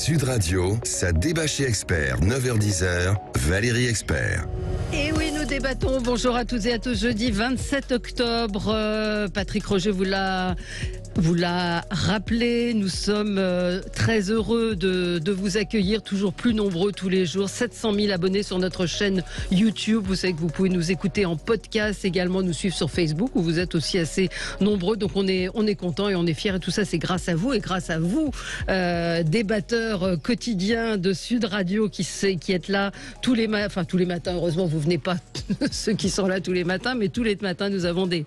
Sud Radio, ça débat chez Expert, 9h-10h, Valérie Expert. Et oui, nous débattons. Bonjour à toutes et à tous. Jeudi 27 octobre, Patrick Roger vous l'a rappelé. Nous sommes très heureux de vous accueillir, toujours plus nombreux tous les jours. 700 000 abonnés sur notre chaîne YouTube. Vous savez que vous pouvez nous écouter en podcast, également nous suivre sur Facebook, où vous êtes aussi assez nombreux. Donc on est content et on est fiers. Et tout ça, c'est grâce à vous et grâce à vous, débatteurs quotidiens de Sud Radio, qui êtes là tous les matins. Heureusement, vous venez pas ceux qui sont là tous les matins, mais tous les matins, nous avons des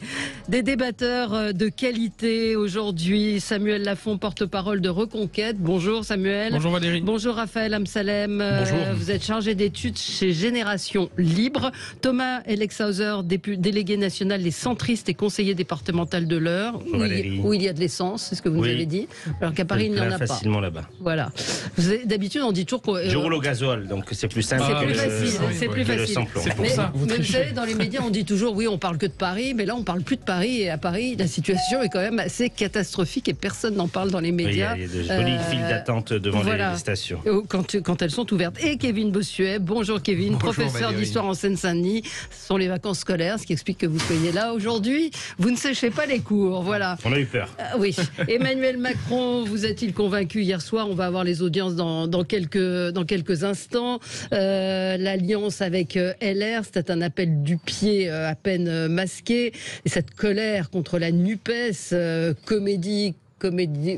débatteurs de qualité. Aujourd'hui, Samuel Lafont, porte-parole de Reconquête. Bonjour Samuel. Bonjour Valérie. Bonjour Raphaël Amsalem. Bonjour. Vous êtes chargé d'études chez Génération Libre. Thomas Elexhauser, délégué national des centristes et conseiller départemental de l'Eure, où il y a de l'essence, c'est ce que vous nous avez dit. Alors qu'à Paris, il n'y en a pas. Facilement là-bas. Voilà. D'habitude, on dit toujours qu'on... Je roule au gasoil, donc c'est plus simple. C'est plus facile. C'est pour ça. Mais vous savez, dans les médias, on dit toujours, oui, on parle que de Paris, mais là, on parle plus de Paris. Et à Paris, la situation est quand même assez catastrophique et personne n'en parle dans les médias. Oui, il y a de jolies files d'attente devant les stations. Quand elles sont ouvertes. Et Kevin Bossuet. Bonjour Kevin, professeur d'histoire en Seine-Saint-Denis. Ce sont les vacances scolaires, ce qui explique que vous soyez là aujourd'hui. Vous ne séchez pas les cours, voilà. On a eu peur. Oui. Emmanuel Macron, vous a-t-il convaincu hier soir? On va avoir les audiences dans quelques instants. L'alliance avec LR, c'était un appel du pied à peine masqué. Et cette colère contre la NUPES, comédie,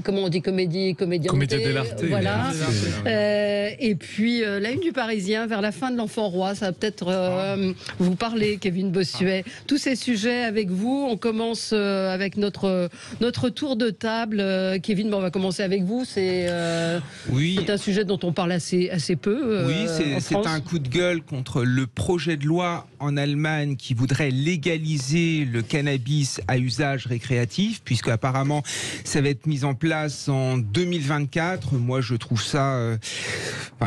comment on dit comédie dell'arte. Voilà. Et puis la une du Parisien vers la fin de l'Enfant Roi, ça va peut-être vous parler, Kevin Bossuet. Tous ces sujets avec vous. On commence avec notre tour de table. Kevin, on va commencer avec vous. C'est un sujet dont on parle assez peu. Oui, c'est un coup de gueule contre le projet de loi en Allemagne qui voudrait légaliser le cannabis à usage récréatif, puisque apparemment ça va être mis en place en 2024. Moi, je trouve ça...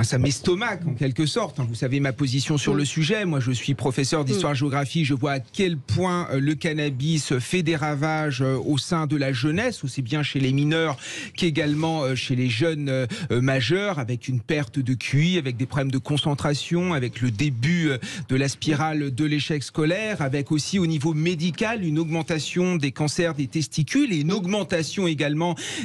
ça m'estomaque en quelque sorte. Vous savez ma position sur le sujet. Moi, je suis professeur d'histoire-géographie. Je vois à quel point le cannabis fait des ravages au sein de la jeunesse, aussi bien chez les mineurs qu'également chez les jeunes majeurs, avec une perte de QI, avec des problèmes de concentration, avec le début de la spirale de l'échec scolaire, avec aussi au niveau médical une augmentation des cancers des testicules et une augmentation également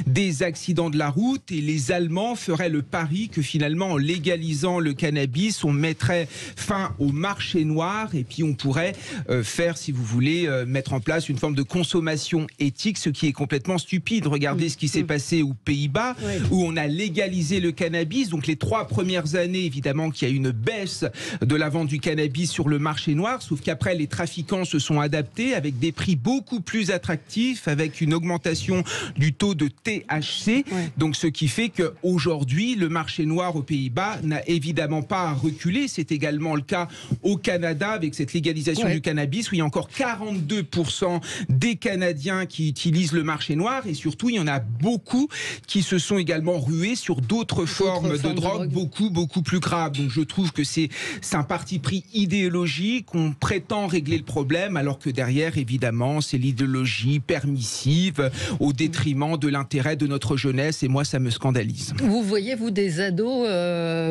des accidents de la route. Et les Allemands feraient le pari que finalement en légalisant le cannabis on mettrait fin au marché noir et puis on pourrait faire, si vous voulez, mettre en place une forme de consommation éthique, ce qui est complètement stupide. Regardez ce qui s'est passé aux Pays-Bas où on a légalisé le cannabis. Donc les 3 premières années, évidemment qu'il y a une baisse de la vente du cannabis sur le marché noir, sauf qu'après les trafiquants se sont adaptés avec des prix beaucoup plus attractifs, avec une augmentation du taux de THC. Donc ce qui fait qu'aujourd'hui le marché noir aux Pays-Bas n'a évidemment pas reculé. C'est également le cas au Canada avec cette légalisation du cannabis où il y a encore 42% des Canadiens qui utilisent le marché noir et surtout il y en a beaucoup qui se sont également rués sur d'autres formes de drogue beaucoup plus graves. Donc je trouve que c'est un parti pris idéologique. On prétend régler le problème alors que derrière évidemment c'est l'idéologie permissive au détriment de l'intérêt de notre jeunesse et moi ça me scandalise. Vous voyez vous des ados,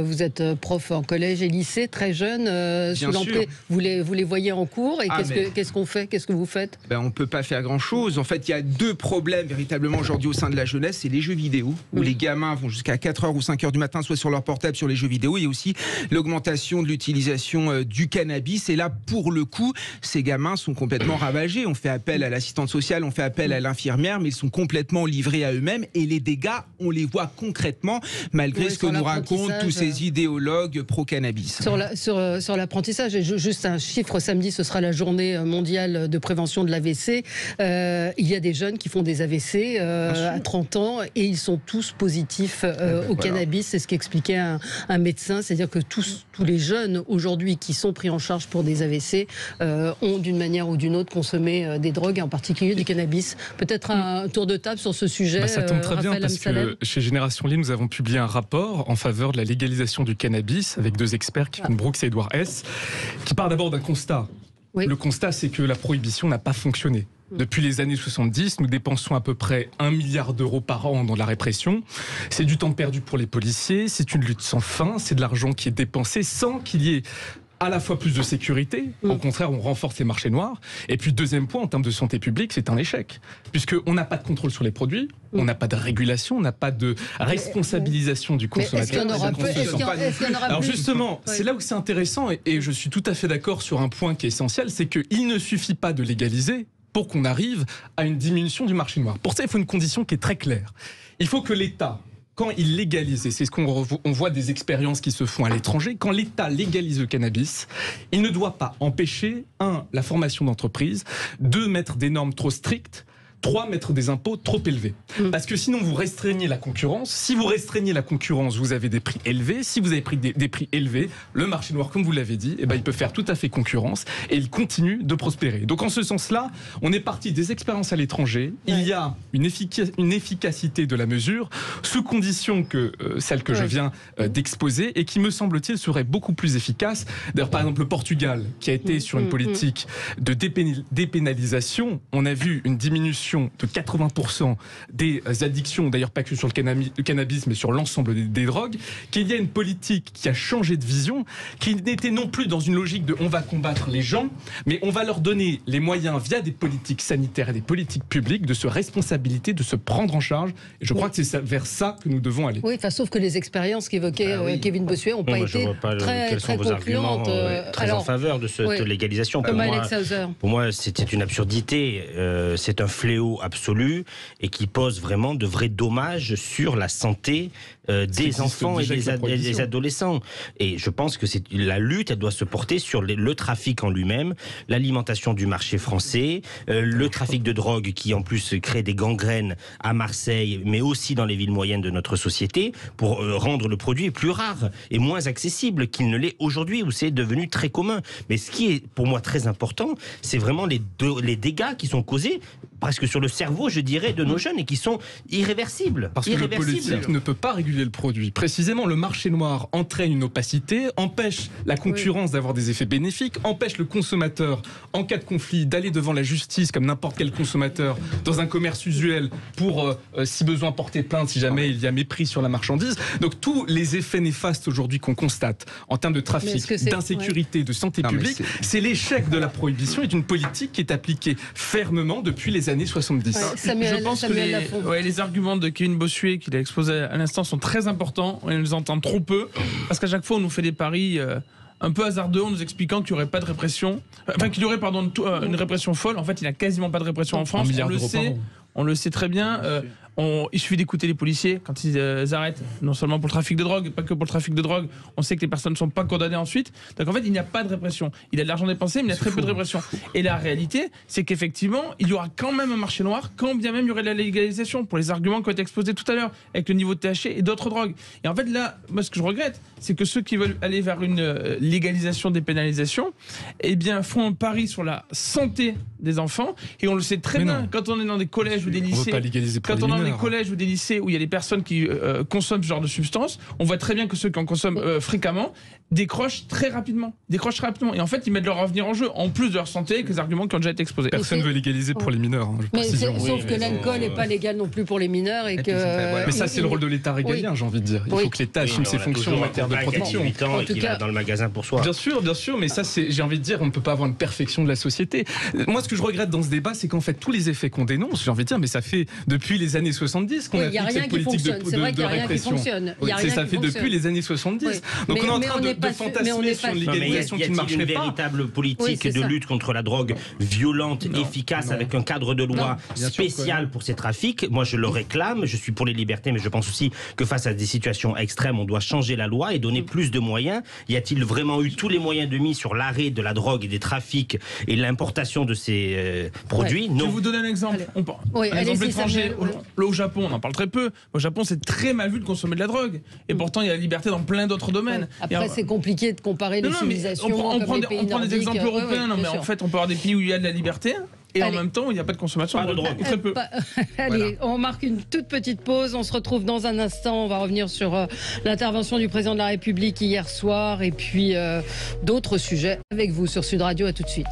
vous êtes prof en collège et lycée, très jeunes, sous l'entrée, vous les voyez en cours et qu'est-ce qu'on fait, qu'est-ce que vous faites? On ne peut pas faire grand chose. En fait il y a 2 problèmes véritablement aujourd'hui au sein de la jeunesse, c'est les jeux vidéo où les gamins vont jusqu'à 4h ou 5h du matin soit sur leur portable sur les jeux vidéo et aussi l'augmentation de l'utilisation du cannabis et là pour le coup ces gamins sont complètement ravagés. On fait appel à l'assistante sociale, on fait appel à l'infirmière mais ils sont complètement livrés à eux-mêmes et les dégâts on les voit concrètement malgré ce que nous racontent tous ces idéologues pro-cannabis. Sur l'apprentissage, juste un chiffre, samedi ce sera la journée mondiale de prévention de l'AVC. Il y a des jeunes qui font des AVC à 30 ans et ils sont tous positifs au cannabis. C'est ce qu'expliquait un médecin, c'est-à-dire que tous les jeunes aujourd'hui qui sont pris en charge pour des AVC ont d'une manière ou d'une autre consommé des drogues, et en particulier du cannabis. Peut-être un tour de table sur ce sujet. Ça tombe très bien parce que chez Génération Libre, nous avons publié un rapport en faveur de la légalisation du cannabis avec 2 experts, Kevin Brooks et Edouard Hess, qui part d'abord d'un constat. Le constat, c'est que la prohibition n'a pas fonctionné. Depuis les années 70, nous dépensons à peu près 1 milliard d'euros par an dans la répression. C'est du temps perdu pour les policiers, c'est une lutte sans fin, c'est de l'argent qui est dépensé sans qu'il y ait à la fois plus de sécurité, au contraire on renforce les marchés noirs, et puis deuxième point en termes de santé publique, c'est un échec, puisqu'on n'a pas de contrôle sur les produits, on n'a pas de régulation, on n'a pas de responsabilisation du consommateur. Alors justement, c'est là où c'est intéressant, et je suis tout à fait d'accord sur un point qui est essentiel, c'est qu'il ne suffit pas de légaliser pour qu'on arrive à une diminution du marché noir. Pour ça, il faut une condition qui est très claire. Il faut que l'État, quand il légalise, et c'est ce qu'on voit des expériences qui se font à l'étranger, quand l'État légalise le cannabis, il ne doit pas empêcher, 1, la formation d'entreprise, 2, mettre des normes trop strictes, 3, mettre des impôts trop élevés. Parce que sinon, vous restreignez la concurrence. Si vous restreignez la concurrence, vous avez des prix élevés. Si vous avez des prix élevés, le marché noir, comme vous l'avez dit, eh ben, il peut faire tout à fait concurrence et il continue de prospérer. Donc en ce sens-là, on est parti des expériences à l'étranger. Il y a une efficacité de la mesure, sous condition que celle que je viens d'exposer et qui, me semble-t-il, serait beaucoup plus efficace. D'ailleurs, par exemple, le Portugal, qui a été sur une politique de dépénalisation, on a vu une diminution de 80% des addictions, d'ailleurs pas que sur le cannabis, mais sur l'ensemble des drogues, qu'il y a une politique qui a changé de vision, qui n'était non plus dans une logique de on va combattre les gens, mais on va leur donner les moyens via des politiques sanitaires et des politiques publiques de se responsabiliser, de se prendre en charge. Et je crois que c'est vers ça que nous devons aller. Oui, sauf que les expériences qu'évoquait Kevin Bossuet n'ont pas été très concluantes. Très en faveur de cette légalisation. Pour moi, c'était une absurdité. C'est un fléau absolu et qui pose vraiment de vrais dommages sur la santé des enfants et des adolescents. Et je pense que la lutte, elle doit se porter sur le trafic en lui-même, l'alimentation du marché français, le trafic de drogue qui en plus crée des gangrènes à Marseille, mais aussi dans les villes moyennes de notre société, pour rendre le produit plus rare et moins accessible qu'il ne l'est aujourd'hui, où c'est devenu très commun. Mais ce qui est pour moi très important, c'est vraiment les dégâts qui sont causés presque sur le cerveau, je dirais, de nos jeunes et qui sont irréversibles. Parce que le politique ne peut pas réguler le produit. Précisément, le marché noir entraîne une opacité, empêche la concurrence d'avoir des effets bénéfiques, empêche le consommateur, en cas de conflit, d'aller devant la justice comme n'importe quel consommateur dans un commerce usuel pour, si besoin, porter plainte si jamais il y a mépris sur la marchandise. Donc tous les effets néfastes aujourd'hui qu'on constate en termes de trafic, d'insécurité, de santé publique, c'est l'échec de la prohibition et d'une politique qui est appliquée fermement depuis les années 70. Je pense que les arguments de Kevin Bossuet qu'il a exposés à l'instant sont très importants. On les entend trop peu parce qu'à chaque fois on nous fait des paris un peu hasardeux en nous expliquant qu'il n'y aurait pas de répression, qu'il y aurait une répression folle. En fait, il n'y a quasiment pas de répression en France. On le sait très bien. Il suffit d'écouter les policiers quand ils arrêtent, non seulement pour le trafic de drogue, pas que pour le trafic de drogue. On sait que les personnes ne sont pas condamnées ensuite. Donc en fait, il n'y a pas de répression. Il y a de l'argent dépensé, mais il y a très peu de répression. Et la réalité, c'est qu'effectivement, il y aura quand même un marché noir, quand bien même il y aurait de la légalisation, pour les arguments qui ont été exposés tout à l'heure, avec le niveau de THC et d'autres drogues. Et en fait, là, moi, ce que je regrette, c'est que ceux qui veulent aller vers une légalisation, dépénalisation, eh bien, font un pari sur la santé des enfants. Et on le sait très bien, quand on est dans des collèges ou des lycées, on veut pas légaliser pour des collèges ou des lycées où il y a des personnes qui consomment ce genre de substances, on voit très bien que ceux qui en consomment fréquemment décrochent très rapidement. Et en fait, ils mettent leur avenir en jeu, en plus de leur santé, avec les arguments qui ont déjà été exposés. Personne ne veut légaliser pour les mineurs. Sauf que l'alcool n'est pas légal non plus pour les mineurs. Mais ça, c'est le rôle de l'État régalien, j'ai envie de dire. Il faut que l'État assume ses fonctions en matière de protection. En tout cas, dans le magasin pour soi. Bien sûr, mais ça, j'ai envie de dire, on ne peut pas avoir une perfection de la société. Moi, ce que je regrette dans ce débat, c'est qu'en fait, tous les effets qu'on dénonce, j'ai envie de dire, mais ça fait depuis les années 70 qu'on applique cette politique de répression. Ça fait depuis les années 70. Donc on est en train de fantasmer sur une légalisation qui ne marcherait pas. Il y a une véritable politique de lutte contre la drogue violente, efficace, avec un cadre de loi spécial pour ces trafics. Moi, je le réclame. Je suis pour les libertés, mais je pense aussi que face à des situations extrêmes, on doit changer la loi et donner plus de moyens. Y a-t-il vraiment eu tous les moyens de mise sur l'arrêt de la drogue et des trafics et l'importation de ces produits? Non. Je vais vous donner un exemple. Un exemple étranger. Au Japon, on en parle très peu. Au Japon, c'est très mal vu de consommer de la drogue. Et pourtant, il y a la liberté dans plein d'autres domaines. Après, c'est compliqué de comparer les civilisations. On prend des exemples européens, mais en fait, on peut avoir des pays où il y a de la liberté. Et en même temps, il n'y a pas de consommation de drogue. Très peu. Allez, on marque une toute petite pause. On se retrouve dans un instant. On va revenir sur l'intervention du président de la République hier soir et puis d'autres sujets avec vous sur Sud Radio. À tout de suite.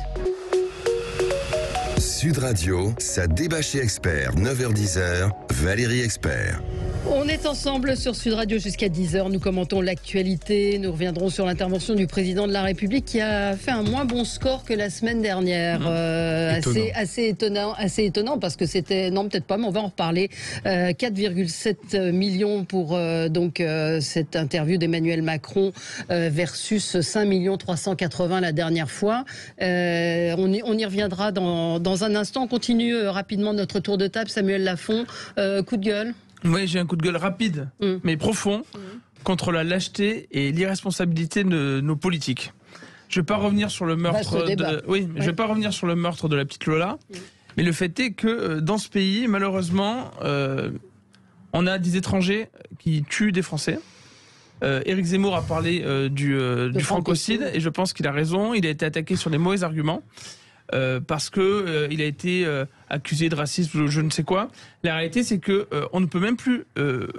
Sud Radio, ça débat chez Expert, 9h-10h, Valérie Expert. On est ensemble sur Sud Radio jusqu'à 10h. Nous commentons l'actualité. Nous reviendrons sur l'intervention du président de la République qui a fait un moins bon score que la semaine dernière. Assez étonnant parce que c'était... Non, peut-être pas, mais on va en reparler. 4,7 millions pour cette interview d'Emmanuel Macron versus 5 380 la dernière fois. On y reviendra dans un instant. On continue rapidement notre tour de table. Samuel Lafont, coup de gueule. Oui, j'ai un coup de gueule rapide, mais profond, contre la lâcheté et l'irresponsabilité de nos politiques. Je ne vais pas revenir sur le meurtre je vais pas revenir sur le meurtre de la petite Lola, mais le fait est que dans ce pays, malheureusement, on a des étrangers qui tuent des Français. Éric Zemmour a parlé du francocide et je pense qu'il a raison. Il a été attaqué sur des mauvais arguments. Parce que il a été accusé de racisme ou je ne sais quoi. La réalité, c'est que on ne peut même plus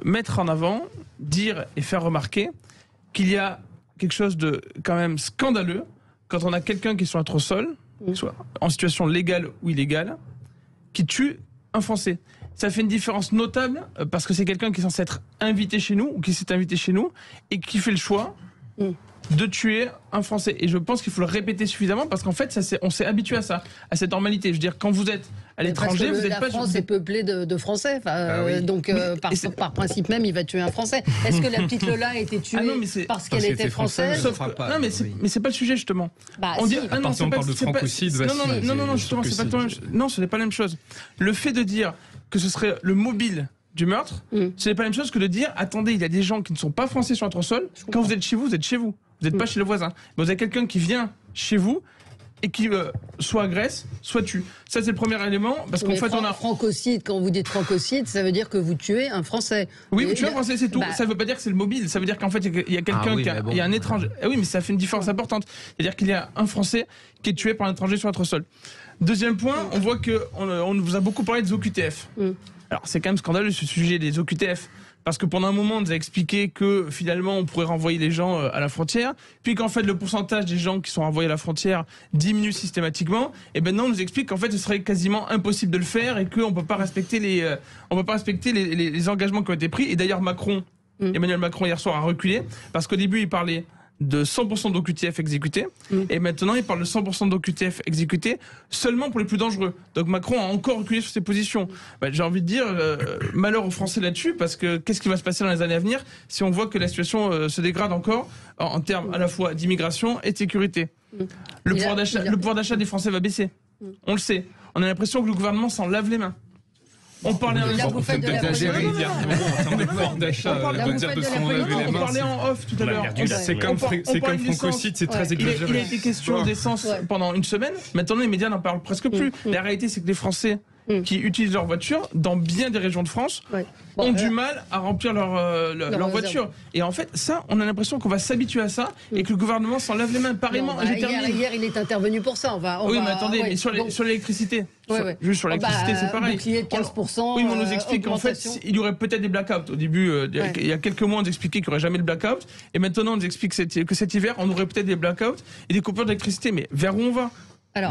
mettre en avant, dire et faire remarquer qu'il y a quelque chose de quand même scandaleux quand on a quelqu'un qui est sur notre sol, soit en situation légale ou illégale, qui tue un Français. Ça fait une différence notable parce que c'est quelqu'un qui est censé être invité chez nous ou qui s'est invité chez nous et qui fait le choix de tuer un Français. Et je pense qu'il faut le répéter suffisamment parce qu'en fait, on s'est habitué à ça, à cette normalité. Je veux dire, quand vous êtes à l'étranger, vous n'êtes pas... La France est peuplée de Français. Donc, par principe même, il va tuer un Français. Est-ce que la petite Lola a été tuée parce qu'elle était française? Non, mais c'est pas le sujet, justement. On parle de francocide. Non, justement, c'est pas non, ce n'est pas la même chose. Le fait de dire que ce serait le mobile du meurtre, ce n'est pas la même chose que de dire attendez, il y a des gens qui ne sont pas français sur notre sol. Quand vous êtes chez vous, vous êtes chez vous. Vous n'êtes pas chez le voisin. Mais vous avez quelqu'un qui vient chez vous et qui soit agresse, soit tue. Ça, c'est le premier élément. Parce qu'en fait, on a. Francocide, quand vous dites francocide, ça veut dire que vous tuez un Français. Oui, vous tuez un Français, c'est tout. Ça ne veut pas dire que c'est le mobile. Ça veut dire qu'en fait, il y a quelqu'un il y a un étranger. Oui, mais ça fait une différence importante. C'est-à-dire qu'il y a un Français qui est tué par un étranger sur notre sol. Deuxième point, on voit qu'on vous a beaucoup parlé des OQTF. Alors, c'est quand même scandaleux ce sujet des OQTF. Parce que pendant un moment, on nous a expliqué que finalement, on pourrait renvoyer les gens à la frontière, puis qu'en fait, le pourcentage des gens qui sont renvoyés à la frontière diminue systématiquement. Et maintenant, on nous explique qu'en fait, ce serait quasiment impossible de le faire et qu'on ne peut pas respecter les engagements qui ont été pris. Et d'ailleurs, Emmanuel Macron, hier soir, a reculé, parce qu'au début, il parlait de 100% d'OQTF exécutés, et maintenant il parle de 100% d'OQTF exécutés seulement pour les plus dangereux. Donc Macron a encore reculé sur ses positions. J'ai envie de dire, malheur aux Français là-dessus, parce que qu'est-ce qui va se passer dans les années à venir si on voit que la situation se dégrade encore en termes à la fois d'immigration et de sécurité. Le pouvoir d'achat des Français va baisser. On le sait. On a l'impression que le gouvernement s'en lave les mains. On parlait en off tout à l'heure. C'est comme francocide, c'est très exagéré. Il a été question d'essence pendant une semaine. Maintenant, les médias n'en parlent presque plus. La réalité, c'est que les Français qui utilisent leur voiture dans bien des régions de France ont du mal à remplir leur voiture. Et en fait, ça, on a l'impression qu'on va s'habituer à ça et que le gouvernement s'en lave les mains. Pareillement, hier, il est intervenu pour ça. Mais attendez, mais sur l'électricité, juste sur l'électricité, c'est pareil. Bouclier de 15%. Oui, mais on nous explique qu'en fait, il y aurait peut-être des blackouts. Au début, il y a quelques mois, on nous expliquait qu'il n'y aurait jamais de blackout. Et maintenant, on nous explique que cet hiver, on aurait peut-être des blackouts et des coupures d'électricité. Mais vers où on va ?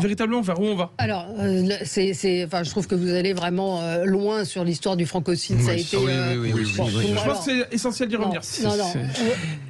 Véritablement, vers où on va? Alors, je trouve que vous allez vraiment loin sur l'histoire du francocide. Ça a été. Je pense que c'est essentiel d'y revenir.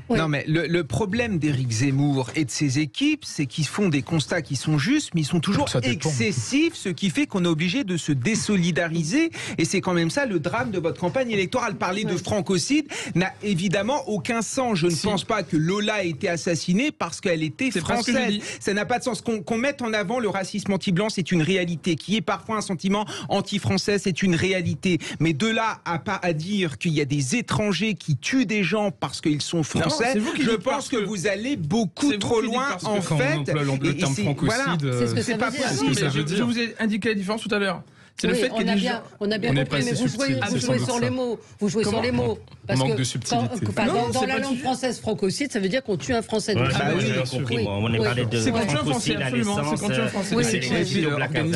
Non, mais le problème d'Éric Zemmour et de ses équipes, c'est qu'ils font des constats qui sont justes, mais ils sont toujours excessifs, ce qui fait qu'on est obligé de se désolidariser. Et c'est quand même ça le drame de votre campagne électorale. Parler de francocide n'a évidemment aucun sens. Je ne pense pas que Lola ait été assassinée parce qu'elle était française. Ça n'a pas de sens. Qu'on mette en avant le racisme anti-blanc, c'est une réalité. Qui est parfois un sentiment anti-français, c'est une réalité. Mais de là à dire qu'il y a des étrangers qui tuent des gens parce qu'ils sont français, je pense que vous allez beaucoup trop loin en fait. Le terme francocide, c'est pas possible. Je vous ai indiqué la différence tout à l'heure. C'est le fait que les gens... On a bien compris, mais vous jouez sur les mots. Vous jouez sur les mots. Parce manque de subtilité. Dans la langue française francocide, ça veut dire qu'on tue un Français. On a parlé de francocide, absolument. C'est quand tu es un Français.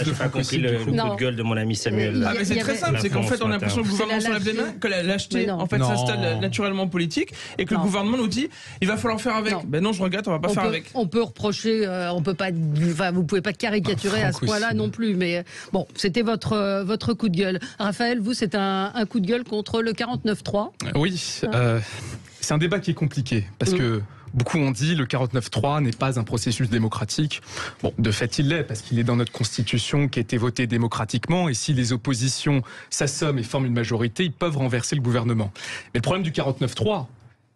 J'ai pas compris le coup de gueule de mon ami Samuel. Mais c'est très simple, c'est qu'en fait, on a l'impression que le gouvernement se lève les mains, que la lâcheté, en fait, s'installe naturellement politique, et que le gouvernement nous dit, il va falloir faire avec. Ben non, je regrette, on va pas faire avec. On peut reprocher, vous pouvez pas caricaturer à ce point-là non plus, mais bon, c'était votre coup de gueule. Raphaël, vous, c'est un coup de gueule contre le 49-3. Oui, c'est un débat qui est compliqué, parce que beaucoup ont dit le 49-3 n'est pas un processus démocratique. Bon, de fait, il l'est, parce qu'il est dans notre Constitution, qui a été voté démocratiquement, et si les oppositions s'assomment et forment une majorité, ils peuvent renverser le gouvernement. Mais le problème du 49-3,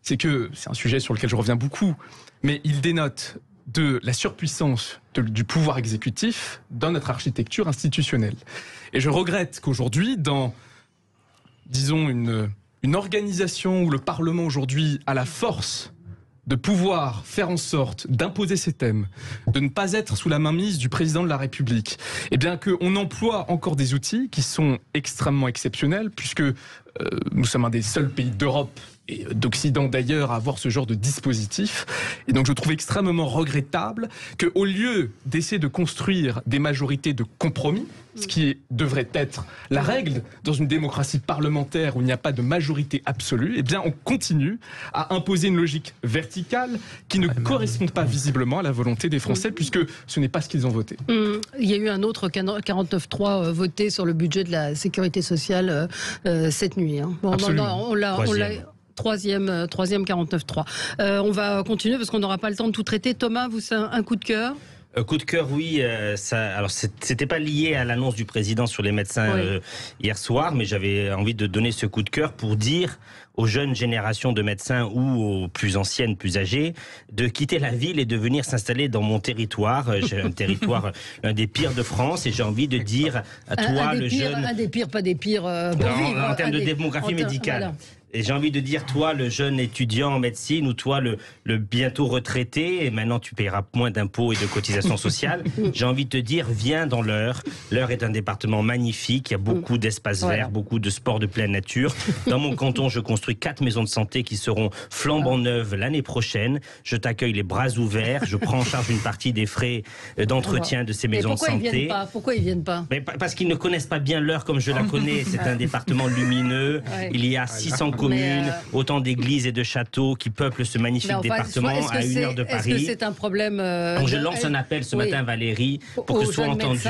c'est que, c'est un sujet sur lequel je reviens beaucoup, mais il dénote de la surpuissance du pouvoir exécutif dans notre architecture institutionnelle. Et je regrette qu'aujourd'hui, dans, disons, une organisation où le Parlement aujourd'hui a la force de pouvoir faire en sorte d'imposer ses thèmes, de ne pas être sous la mainmise du président de la République, et bien qu'on emploie encore des outils qui sont extrêmement exceptionnels, puisque nous sommes un des seuls pays d'Europe et d'Occident d'ailleurs à avoir ce genre de dispositif. Et donc je trouve extrêmement regrettable qu'au lieu d'essayer de construire des majorités de compromis, ce qui devrait être la règle dans une démocratie parlementaire où il n'y a pas de majorité absolue, eh bien on continue à imposer une logique verticale qui ne correspond pas visiblement à la volonté des Français, puisque ce n'est pas ce qu'ils ont voté. Il y a eu un autre 49.3 voté sur le budget de la sécurité sociale cette nuit. Bon, on l'a troisième 49.3. On va continuer parce qu'on n'aura pas le temps de tout traiter. Thomas, vous, c'est un coup de cœur? Coup de cœur, oui. Alors, c'était pas lié à l'annonce du président sur les médecins hier soir, mais j'avais envie de donner ce coup de cœur pour dire aux jeunes générations de médecins ou aux plus anciennes, plus âgées, de quitter la ville et de venir s'installer dans mon territoire. J'ai un territoire, l'un des pires de France, et j'ai envie de dire à toi, le jeune... Un des pires, pas des pires en termes de démographie médicale. Voilà. Et j'ai envie de dire, toi, le jeune étudiant en médecine, ou toi, le bientôt retraité, et maintenant tu paieras moins d'impôts et de cotisations sociales, j'ai envie de te dire, viens dans l'Eure. L'Eure est un département magnifique, il y a beaucoup d'espaces verts, beaucoup de sports de pleine nature. Dans mon canton, je construis 4 maisons de santé qui seront flambant neuves l'année prochaine. Je t'accueille les bras ouverts, je prends en charge une partie des frais d'entretien de ces maisons de santé. Pourquoi ils viennent pas? Parce qu'ils ne connaissent pas bien l'Eure comme je la connais. C'est un département lumineux, il y a 600 communes, autant d'églises et de châteaux qui peuplent ce magnifique département à 1 heure de Paris. Est-ce que c'est un problème Donc je lance un appel ce matin, Valérie, pour que soit entendu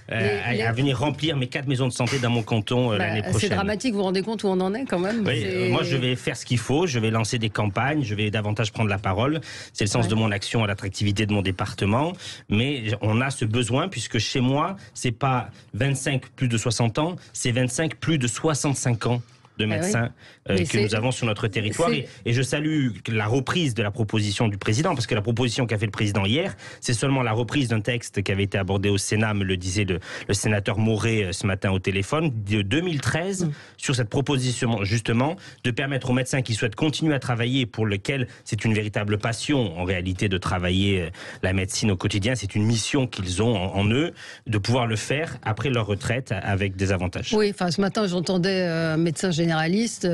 à venir remplir mes 4 maisons de santé dans mon canton l'année prochaine. C'est dramatique, vous vous rendez compte où on en est quand même? Oui, moi je vais faire ce qu'il faut, je vais lancer des campagnes, je vais davantage prendre la parole. C'est le sens de mon action à l'attractivité de mon département. Mais on a ce besoin, puisque chez moi, c'est pas 25 plus de 60 ans, c'est 25 plus de 65 ans de médecins que nous avons sur notre territoire. Et je salue la reprise de la proposition du président, parce que la proposition qu'a fait le président hier, c'est seulement la reprise d'un texte qui avait été abordé au Sénat, me le disait le sénateur Mauret ce matin au téléphone, de 2013, sur cette proposition justement de permettre aux médecins qui souhaitent continuer à travailler, pour lesquels c'est une véritable passion en réalité de travailler la médecine au quotidien, c'est une mission qu'ils ont en eux, de pouvoir le faire après leur retraite avec des avantages. Oui, enfin ce matin j'entendais un médecin généraliste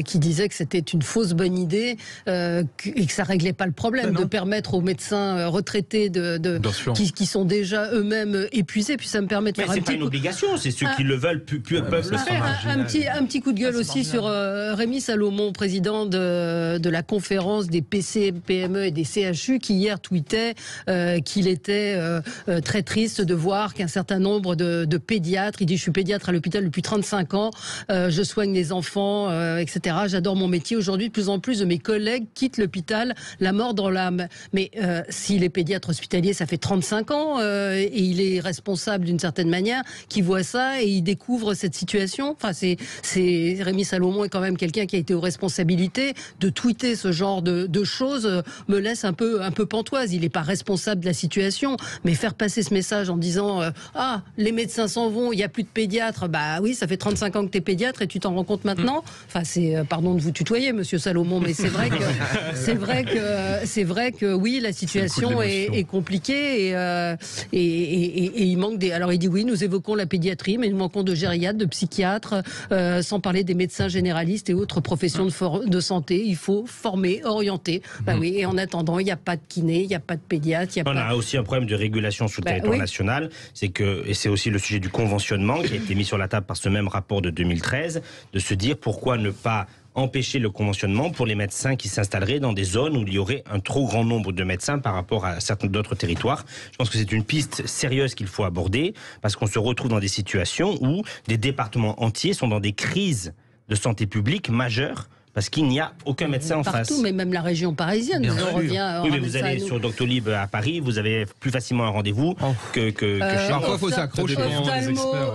qui disait que c'était une fausse bonne idée et que ça réglait pas le problème de permettre aux médecins retraités qui sont déjà eux-mêmes épuisés. Puis ça me permet de faire c'est pas une obligation, c'est ceux qui le veulent peuvent le faire. Un petit coup de gueule aussi sur Rémi Salomon, président de la conférence des PC, PME et des CHU, qui hier tweetait qu'il était très triste de voir qu'un certain nombre de pédiatres, il dit je suis pédiatre à l'hôpital depuis 35 ans, je soigne les enfants, etc. J'adore mon métier. Aujourd'hui, de plus en plus de mes collègues quittent l'hôpital, la mort dans l'âme. Mais s'il est pédiatre hospitalier, ça fait 35 ans et il est responsable d'une certaine manière, qui voit ça et il découvre cette situation. Enfin, Rémi Salomon est quand même quelqu'un qui a été aux responsabilités. De tweeter ce genre de choses me laisse un peu pantoise. Il n'est pas responsable de la situation, mais faire passer ce message en disant les médecins s'en vont, il n'y a plus de pédiatres. Bah oui, ça fait 35 ans que tu es pédiatre et tu t'en rends compte maintenant. Enfin, pardon de vous tutoyer, Monsieur Salomon, mais c'est vrai que oui, la situation est compliquée et il manque des. Alors il dit oui, nous évoquons la pédiatrie, mais nous manquons de gériatres, de psychiatres, sans parler des médecins généralistes et autres professions de santé. Il faut former, orienter. Oui, et en attendant, il n'y a pas de kiné, il n'y a pas de pédiatre. On a aussi un problème de régulation sur le territoire national. Et c'est aussi le sujet du conventionnement qui a été mis sur la table par ce même rapport de 2013, de se dire pourquoi ne pas empêcher le conventionnement pour les médecins qui s'installeraient dans des zones où il y aurait un trop grand nombre de médecins par rapport à certains d'autres territoires. Je pense que c'est une piste sérieuse qu'il faut aborder parce qu'on se retrouve dans des situations où des départements entiers sont dans des crises de santé publique majeures parce qu'il n'y a aucun médecin en face. Partout, mais même la région parisienne. Oui, mais vous allez sur Doctolib à Paris, vous avez plus facilement un rendez-vous que chez moi. Parfois, il faut s'accrocher.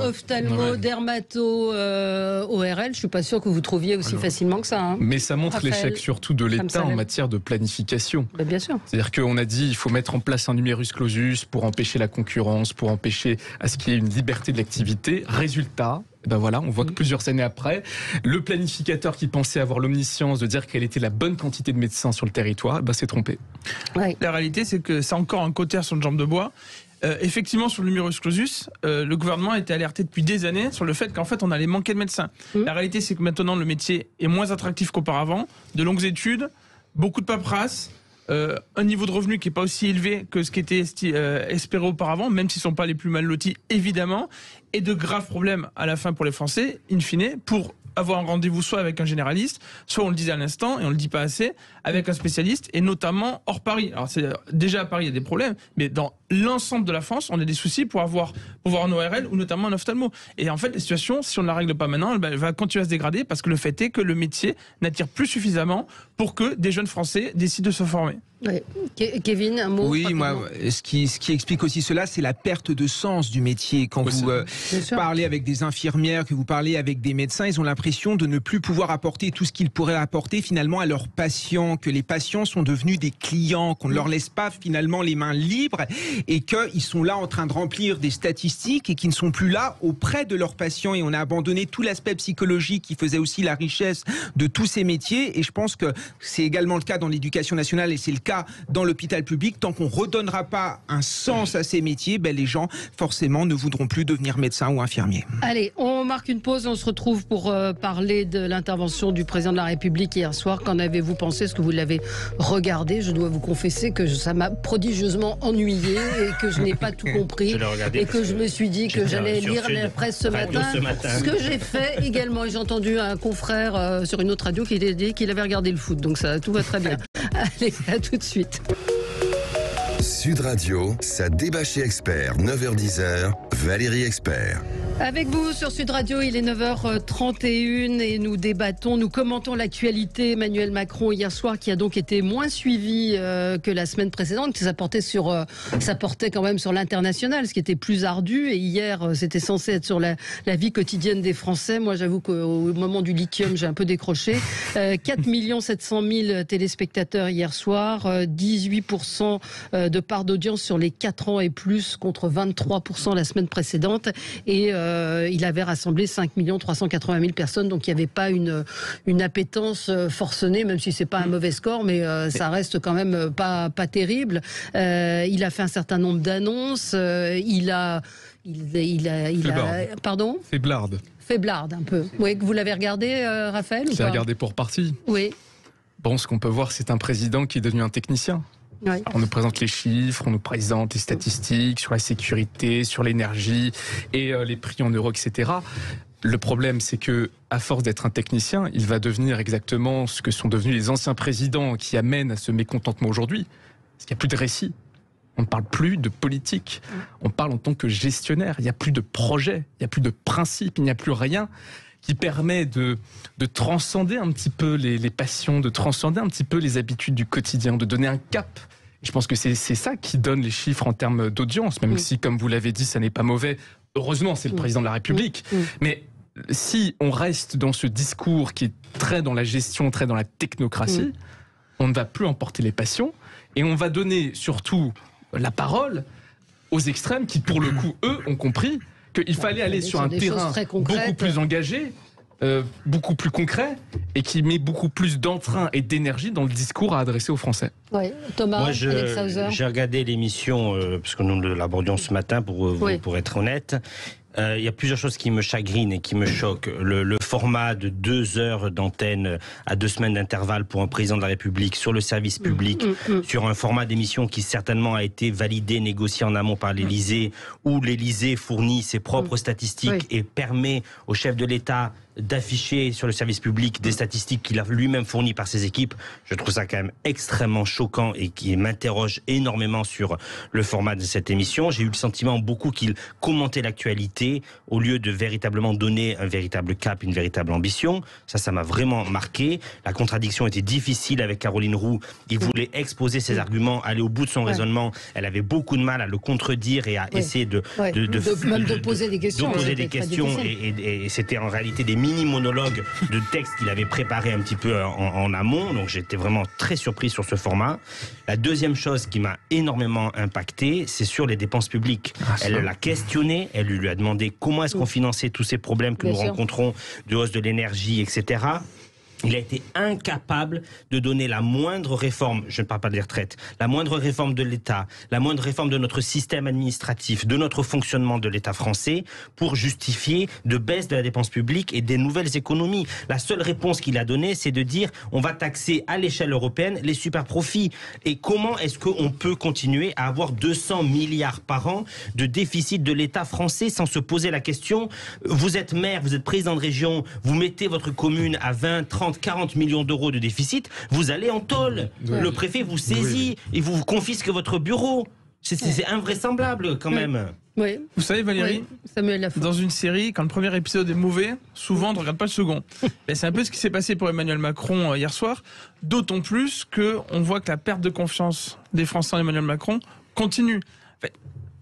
Ophtalmo, dermato, ORL, je ne suis pas sûr que vous trouviez aussi facilement que ça. Hein. Mais ça montre l'échec surtout de l'État en matière de planification. Bien sûr. C'est-à-dire qu'on a dit qu'il faut mettre en place un numerus clausus pour empêcher la concurrence, pour empêcher à ce qu'il y ait une liberté de l'activité. Résultat, on voit que plusieurs années après, le planificateur qui pensait avoir l'omniscience de dire quelle était la bonne quantité de médecins sur le territoire, s'est trompé. Ouais. La réalité, c'est que c'est encore un cotère sur une jambe de bois. Effectivement, sur le numerus clausus, le gouvernement a été alerté depuis des années sur le fait qu'en fait, on allait manquer de médecins. La réalité, c'est que maintenant, le métier est moins attractif qu'auparavant. De longues études, beaucoup de paperasse, un niveau de revenu qui n'est pas aussi élevé que ce qui était espéré auparavant, même s'ils ne sont pas les plus mal lotis, évidemment, et de graves problèmes à la fin pour les Français, in fine, pour avoir un rendez-vous soit avec un généraliste, soit on le disait à l'instant, et on ne le dit pas assez, avec un spécialiste, et notamment hors Paris. Alors déjà à Paris, il y a des problèmes, mais dans l'ensemble de la France, on a des soucis pour voir un ORL ou notamment un ophtalmo. Et en fait, la situation, si on ne la règle pas maintenant, elle va continuer à se dégrader parce que le fait est que le métier n'attire plus suffisamment pour que des jeunes Français décident de se former. Ouais. Kevin, un mot. Oui, moi, ce qui explique aussi cela, c'est la perte de sens du métier. Quand vous parlez avec des infirmières, que vous parlez avec des médecins, ils ont l'impression de ne plus pouvoir apporter tout ce qu'ils pourraient apporter finalement à leurs patients, que les patients sont devenus des clients, qu'on ne leur laisse pas finalement les mains libres et qu'ils sont là en train de remplir des statistiques et qu'ils ne sont plus là auprès de leurs patients. Et on a abandonné tout l'aspect psychologique qui faisait aussi la richesse de tous ces métiers. Et je pense que c'est également le cas dans l'éducation nationale et c'est le cas dans l'hôpital public. Tant qu'on ne redonnera pas un sens à ces métiers, les gens forcément ne voudront plus devenir médecins ou infirmiers. Allez, on marque une pause, on se retrouve pour parler de l'intervention du président de la République hier soir. Qu'en avez-vous pensé? Est-ce que vous l'avez regardé? Je dois vous confesser que ça m'a prodigieusement ennuyé et que je n'ai pas tout compris et que je me suis dit que j'allais lire la presse ce matin. Ce que j'ai fait également, et j'ai entendu un confrère sur une autre radio qui a dit qu'il avait regardé le foot, donc ça, tout va très bien. Allez, à tout de suite. Sud Radio, ça débat chez Expert, 9h-10h, Valérie Expert. Avec vous sur Sud Radio, il est 9h31 et nous débattons, nous commentons l'actualité. Emmanuel Macron hier soir qui a donc été moins suivi que la semaine précédente. Ça portait quand même sur l'international, ce qui était plus ardu. Et hier, c'était censé être sur la vie quotidienne des Français. Moi, j'avoue qu'au moment du lithium, j'ai un peu décroché. 4 700 000 téléspectateurs hier soir, 18% de part d'audience sur les 4 ans et plus contre 23% la semaine précédente. Et il avait rassemblé 5 380 000 personnes, donc il n'y avait pas une appétence forcenée, même si c'est pas un mauvais score, mais ça reste quand même pas terrible. Il a fait un certain nombre d'annonces. Pardon ? Faiblarde un peu. Oui, vous l'avez regardé, Raphaël, ou J'ai pas ? regardé pour partie. Oui. Bon, ce qu'on peut voir, c'est un président qui est devenu un technicien. Oui. On nous présente les chiffres, on nous présente les statistiques sur la sécurité, sur l'énergie et les prix en euros, etc. Le problème, c'est que, à force d'être un technicien, il va devenir exactement ce que sont devenus les anciens présidents qui amènent à ce mécontentement aujourd'hui. Parce qu'il n'y a plus de récit. On ne parle plus de politique. On parle en tant que gestionnaire. Il n'y a plus de projet, il n'y a plus de principe, il n'y a plus rien qui permet de transcender un petit peu les passions, de transcender un petit peu les habitudes du quotidien, de donner un cap. Je pense que c'est ça qui donne les chiffres en termes d'audience, même si, comme vous l'avez dit, ça n'est pas mauvais. Heureusement, c'est le président de la République. Mais si on reste dans ce discours qui est très dans la gestion, très dans la technocratie, on ne va plus emporter les passions et on va donner surtout la parole aux extrêmes qui, pour le coup, eux, ont compris qu'il fallait aller sur un terrain beaucoup plus engagé beaucoup plus concret et qui met beaucoup plus d'entrain et d'énergie dans le discours à adresser aux Français. Oui, Thomas, moi, j'ai regardé l'émission, parce que nous l'abordions ce matin, pour être honnête. Il y a plusieurs choses qui me chagrinent et qui me choquent. Le format de 2 heures d'antenne à 2 semaines d'intervalle pour un président de la République sur le service public, sur un format d'émission qui certainement a été validé, négocié en amont par l'Élysée, où l'Élysée fournit ses propres statistiques et permet au chef de l'État d'afficher sur le service public des statistiques qu'il a lui-même fournies par ses équipes. Je trouve ça quand même extrêmement choquant et qui m'interroge énormément sur le format de cette émission. J'ai eu le sentiment beaucoup qu'il commentait l'actualité au lieu de véritablement donner un véritable cap, une véritable ambition. Ça m'a vraiment marqué. La contradiction était difficile avec Caroline Roux. Il voulait exposer ses arguments, aller au bout de son raisonnement. Elle avait beaucoup de mal à le contredire et à essayer de poser des questions. Et c'était en réalité des mini-monologue de texte qu'il avait préparé un petit peu en amont. Donc j'étais vraiment très surpris sur ce format. La deuxième chose qui m'a énormément impacté, c'est sur les dépenses publiques. Elle l'a questionné, elle lui a demandé comment est-ce qu'on finançait tous ces problèmes que nous rencontrons de hausse de l'énergie, etc. Il a été incapable de donner la moindre réforme, je ne parle pas des retraites, la moindre réforme de l'État, la moindre réforme de notre système administratif, de notre fonctionnement de l'État français pour justifier de baisse de la dépense publique et des nouvelles économies. La seule réponse qu'il a donnée, c'est de dire on va taxer à l'échelle européenne les super profits. Et comment est-ce qu'on peut continuer à avoir 200 milliards par an de déficit de l'État français sans se poser la question, vous êtes maire, vous êtes président de région, vous mettez votre commune à 20, 30, 40 millions d'euros de déficit, vous allez en tôle. Le préfet vous saisit et vous confisque votre bureau. C'est invraisemblable quand même. Oui. Vous savez Valérie, dans une série, quand le premier épisode est mauvais, souvent on ne regarde pas le second. C'est un peu ce qui s'est passé pour Emmanuel Macron hier soir, d'autant plus qu'on voit que la perte de confiance des Français en Emmanuel Macron continue.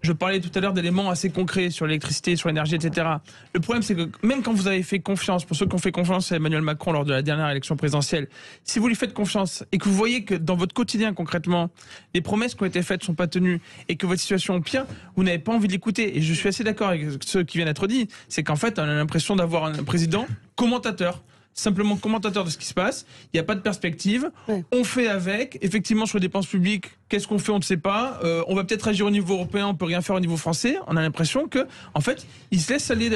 Je parlais tout à l'heure d'éléments assez concrets sur l'électricité, sur l'énergie, etc. Le problème, c'est que même quand vous avez fait confiance, pour ceux qui ont fait confiance à Emmanuel Macron lors de la dernière élection présidentielle, si vous lui faites confiance et que vous voyez que dans votre quotidien, concrètement, les promesses qui ont été faites ne sont pas tenues et que votre situation empire, vous n'avez pas envie de l'écouter. Et je suis assez d'accord avec ceux qui viennent d'être dit, c'est qu'en fait, on a l'impression d'avoir un président commentateur. Simplement commentateur de ce qui se passe, il n'y a pas de perspective, on fait avec, effectivement sur les dépenses publiques, qu'est-ce qu'on fait, on ne sait pas, on va peut-être agir au niveau européen, on ne peut rien faire au niveau français, on a l'impression que, en fait, il se laisse aller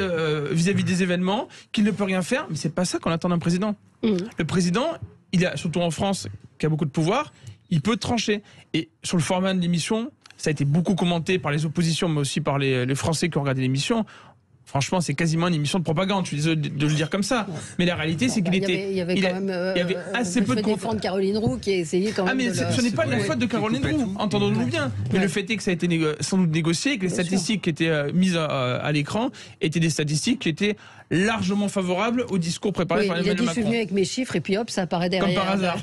vis-à-vis des événements, qu'il ne peut rien faire, mais c'est pas ça qu'on attend d'un président. Le président, il a, surtout en France, qui a beaucoup de pouvoir, il peut trancher. Et sur le format de l'émission, ça a été beaucoup commenté par les oppositions, mais aussi par les Français qui ont regardé l'émission. Franchement, c'est quasiment une émission de propagande. Je suis désolé de le dire comme ça. Mais la réalité, c'est qu'il était. Il y avait assez peu de défendre Caroline Roux qui a essayé quand même. Mais ce n'est pas la faute de Caroline Roux, entendons-nous bien. Mais le fait est que ça a été sans doute négocié et que les statistiques qui étaient mises à l'écran étaient des statistiques qui étaient largement favorables au discours préparé par Emmanuel Macron. Il a dit, je suis venu avec mes chiffres et puis hop, ça apparaît derrière. Comme par hasard.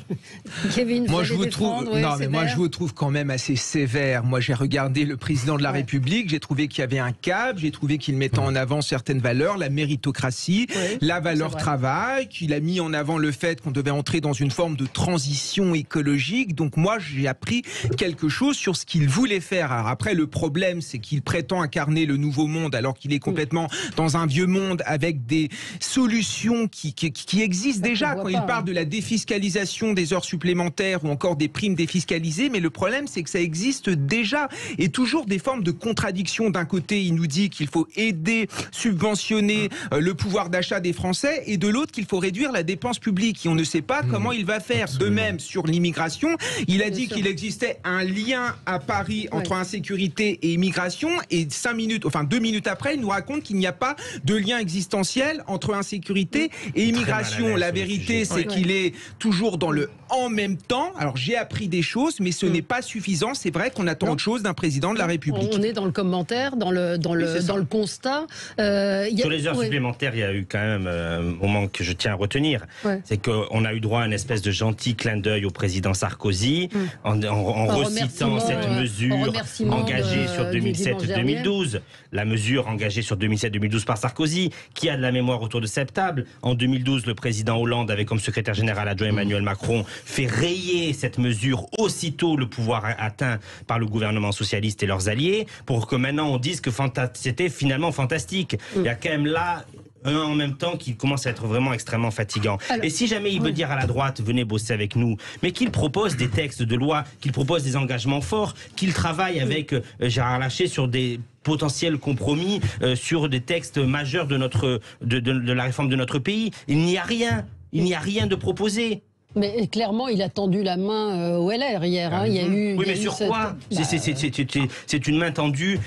Kevin, moi, je vous trouve quand même assez sévère. Moi, j'ai regardé le président de la République, j'ai trouvé qu'il y avait un cap, j'ai trouvé qu'il mettait en avant certaines valeurs, la méritocratie, la valeur travail, qu'il a mis en avant le fait qu'on devait entrer dans une forme de transition écologique. Donc moi, j'ai appris quelque chose sur ce qu'il voulait faire. Alors après, le problème, c'est qu'il prétend incarner le nouveau monde alors qu'il est complètement dans un vieux monde avec des solutions qui existent déjà. Quand il parle de la défiscalisation des heures supplémentaires ou encore des primes défiscalisées, mais le problème, c'est que ça existe déjà. Et toujours des formes de contradiction. D'un côté, il nous dit qu'il faut aider, subventionner le pouvoir d'achat des Français, et de l'autre qu'il faut réduire la dépense publique. Et on ne sait pas comment il va faire. Absolument. De même, sur l'immigration, il a dit qu'il existait un lien à Paris entre insécurité et immigration, et 2 minutes après, il nous raconte qu'il n'y a pas de lien existentiel entre insécurité et immigration. La vérité, c'est qu'il est toujours dans le en même temps. Alors, j'ai appris des choses, mais ce n'est pas suffisant. C'est vrai qu'on attend autre chose d'un président de la République. On est dans le commentaire, dans le constat. Sur les heures supplémentaires, il y a eu quand même un moment que je tiens à retenir. C'est qu'on a eu droit à une espèce de gentil clin d'œil au président Sarkozy en recitant cette mesure engagée sur 2007-2012. La mesure engagée sur 2007-2012 par Sarkozy, qui a de la mémoire autour de cette table. En 2012, le président Hollande avait comme secrétaire général adjoint Emmanuel Macron fait rayer cette mesure aussitôt le pouvoir atteint par le gouvernement socialiste et leurs alliés, pour que maintenant on dise que c'était finalement fantastique. Il y a quand même là en même temps qui commence à être vraiment extrêmement fatigant. Et si jamais il veut dire à la droite, venez bosser avec nous, mais qu'il propose des textes de loi, qu'il propose des engagements forts, qu'il travaille avec Gérard Larcher sur des potentiels compromis sur des textes majeurs de la réforme de notre pays. Il n'y a rien. Il n'y a rien de proposé. Mais clairement, il a tendu la main au LR hier. Hein. Il y a eu. Oui, mais sur quoi ? C'est une main tendue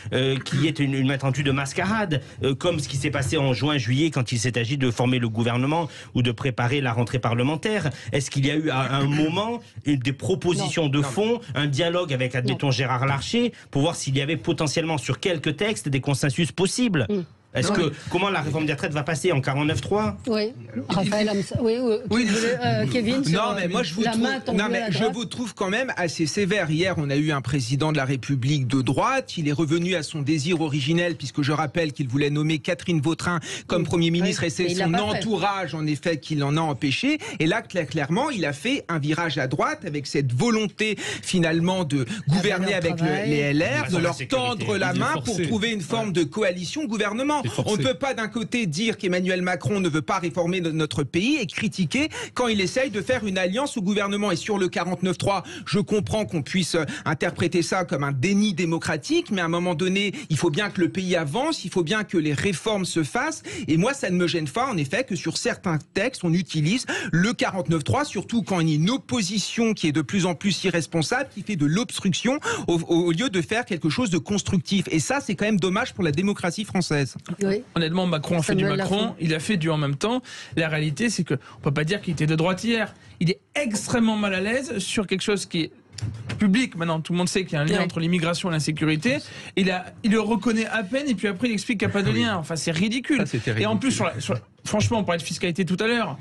qui est une main tendue de mascarade, comme ce qui s'est passé en juin-juillet quand il s'est agi de former le gouvernement ou de préparer la rentrée parlementaire. Est-ce qu'il y a eu à un moment des propositions de fond, un dialogue avec, admettons, Gérard Larcher, pour voir s'il y avait potentiellement sur quelques textes des consensus possibles ? Comment la réforme des retraites va passer en 49.3 ? Oui. Raphaël, Kevin. Non, mais moi je vous trouve quand même assez sévère. Hier, on a eu un président de la République de droite. Il est revenu à son désir originel, puisque je rappelle qu'il voulait nommer Catherine Vautrin comme Premier ministre, et c'est son entourage, en effet, qui l'en a empêché. Et là, clairement, il a fait un virage à droite avec cette volonté, finalement, de gouverner avec les LR, de leur tendre la main pour trouver une forme de coalition gouvernement. On ne peut pas d'un côté dire qu'Emmanuel Macron ne veut pas réformer notre pays et critiquer quand il essaye de faire une alliance au gouvernement. Et sur le 49.3, je comprends qu'on puisse interpréter ça comme un déni démocratique, mais à un moment donné, il faut bien que le pays avance, il faut bien que les réformes se fassent. Et moi, ça ne me gêne pas, en effet, que sur certains textes, on utilise le 49.3, surtout quand il y a une opposition qui est de plus en plus irresponsable, qui fait de l'obstruction au lieu de faire quelque chose de constructif. Et ça, c'est quand même dommage pour la démocratie française. Oui. Honnêtement, Macron a fait du Macron, il a fait du en même temps. La réalité, c'est qu'on ne peut pas dire qu'il était de droite hier. Il est extrêmement mal à l'aise sur quelque chose qui est public. Maintenant, tout le monde sait qu'il y a un lien entre l'immigration et l'insécurité. Il le reconnaît à peine et puis après, il explique qu'il n'y a pas de lien. Enfin, c'est ridicule. Et en plus, franchement, on parlait de fiscalité tout à l'heure.